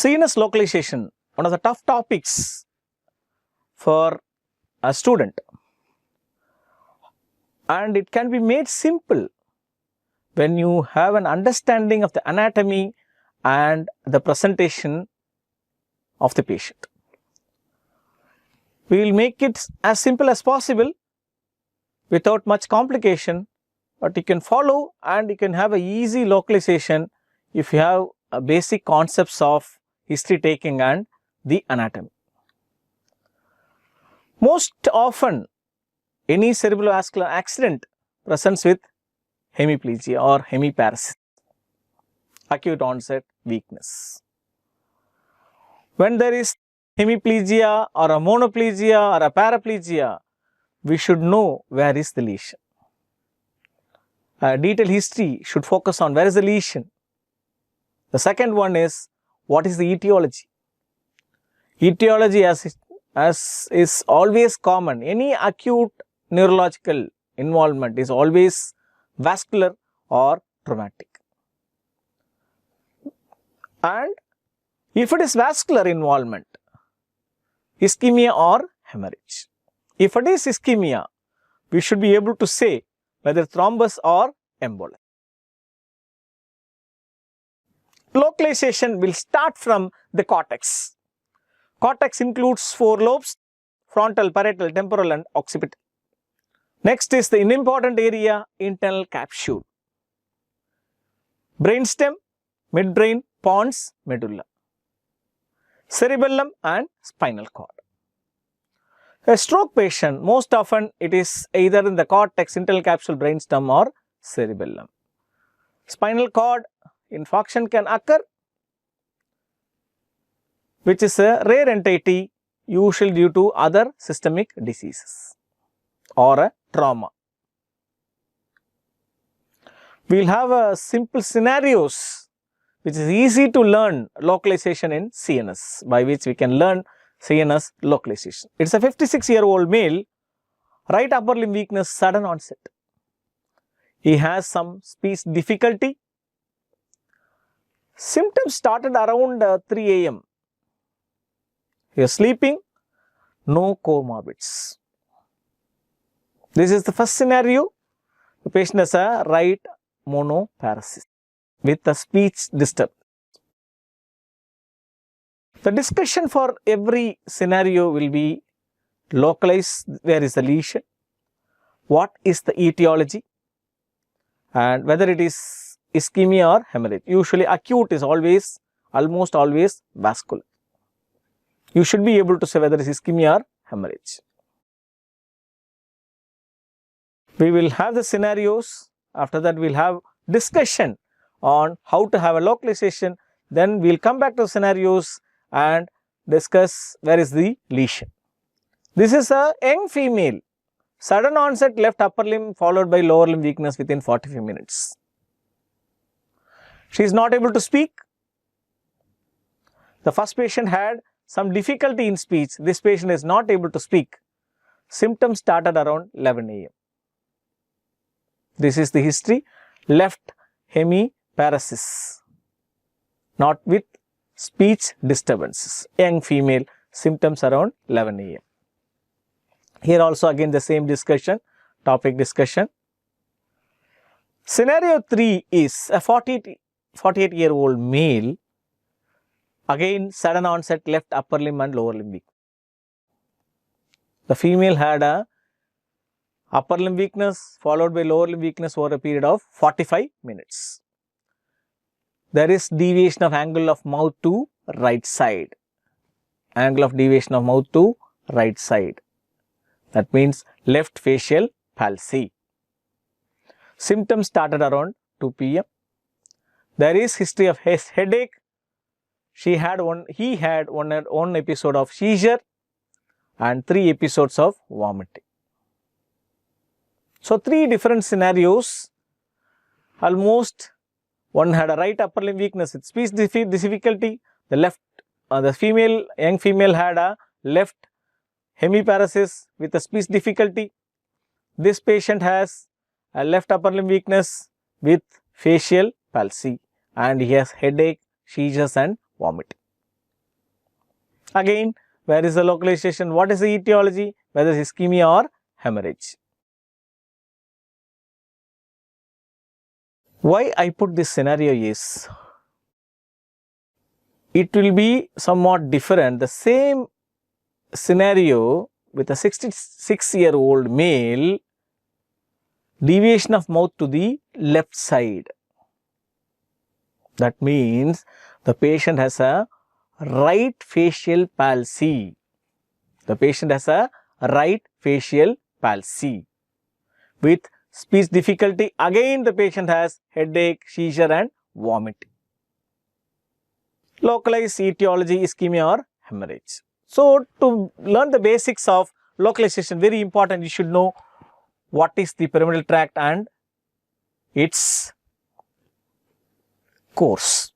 CNS localization, one of the tough topics for a student, and it can be made simple when you have an understanding of the anatomy and the presentation of the patient. We will make it as simple as possible without much complication, but you can follow and you can have a easy localization if you have a basic concepts of history taking and the anatomy. Most often, any cerebrovascular accident presents with hemiplegia or hemiparesis, acute onset weakness. When there is hemiplegia or a monoplegia or a paraplegia, we should know where is the lesion. A detailed history should focus on where is the lesion. The second one is what is the etiology. Etiology as is always common. Any acute neurological involvement is always vascular or traumatic. And if it is vascular involvement, ischemia or hemorrhage. If it is ischemia, we should be able to say whether thrombus or embolus. Localization will start from the cortex. Cortex includes 4 lobes: frontal, parietal, temporal and occipital. Next is the important area, internal capsule. Brainstem, midbrain, pons, medulla. Cerebellum and spinal cord. A stroke patient, most often it is either in the cortex, internal capsule, brainstem or cerebellum. Spinal cord infarction can occur, which is a rare entity, usually due to other systemic diseases or a trauma. We will have a simple scenarios which is easy to learn localization in CNS, by which we can learn CNS localization. It is a 56-year-old male, right upper limb weakness, sudden onset. He has some speech difficulty. Symptoms started around 3 AM. He is sleeping, no comorbids. This is the first scenario. The patient has a right monoparesis with a speech disturbance. The discussion for every scenario will be localize where is the lesion, what is the etiology, and whether it is ischemia or hemorrhage. Usually acute is always, almost always vascular. You should be able to say whether it is ischemia or hemorrhage. We will have the scenarios. After that, we will have discussion on how to have a localization. Then we will come back to scenarios and discuss where is the lesion. This is a young female, sudden onset left upper limb followed by lower limb weakness within 45 minutes. She is not able to speak. The first patient had some difficulty in speech. This patient is not able to speak. Symptoms started around 11 AM. This is the history. Left hemiparesis, not with speech disturbances. Young female, symptoms around 11 AM. Here also again the same discussion, topic discussion. Scenario 3 is a 48-year-old male, again sudden onset left upper limb and lower limb weakness. The female had a upper limb weakness followed by lower limb weakness over a period of 45 minutes. There is deviation of angle of mouth to right side. Angle of deviation of mouth to right side. That means left facial palsy. Symptoms started around 2 PM. There is history of headache. He had one episode of seizure and 3 episodes of vomiting. So 3 different scenarios. Almost one had a right upper limb weakness with speech difficulty. The young female had a left hemiparesis with a speech difficulty. This patient has a left upper limb weakness with facial palsy and he has headache, seizures and vomiting. Again, where is the localization? What is the etiology? Whether it's ischemia or hemorrhage. Why I put this scenario is, it will be somewhat different. The same scenario with a 66-year-old male, deviation of mouth to the left side. That means the patient has a right facial palsy. The patient has a right facial palsy. With speech difficulty, again the patient has headache, seizure and vomiting. Localized etiology, ischemia or hemorrhage. So, to learn the basics of localization, very important, you should know what is the pyramidal tract and its course.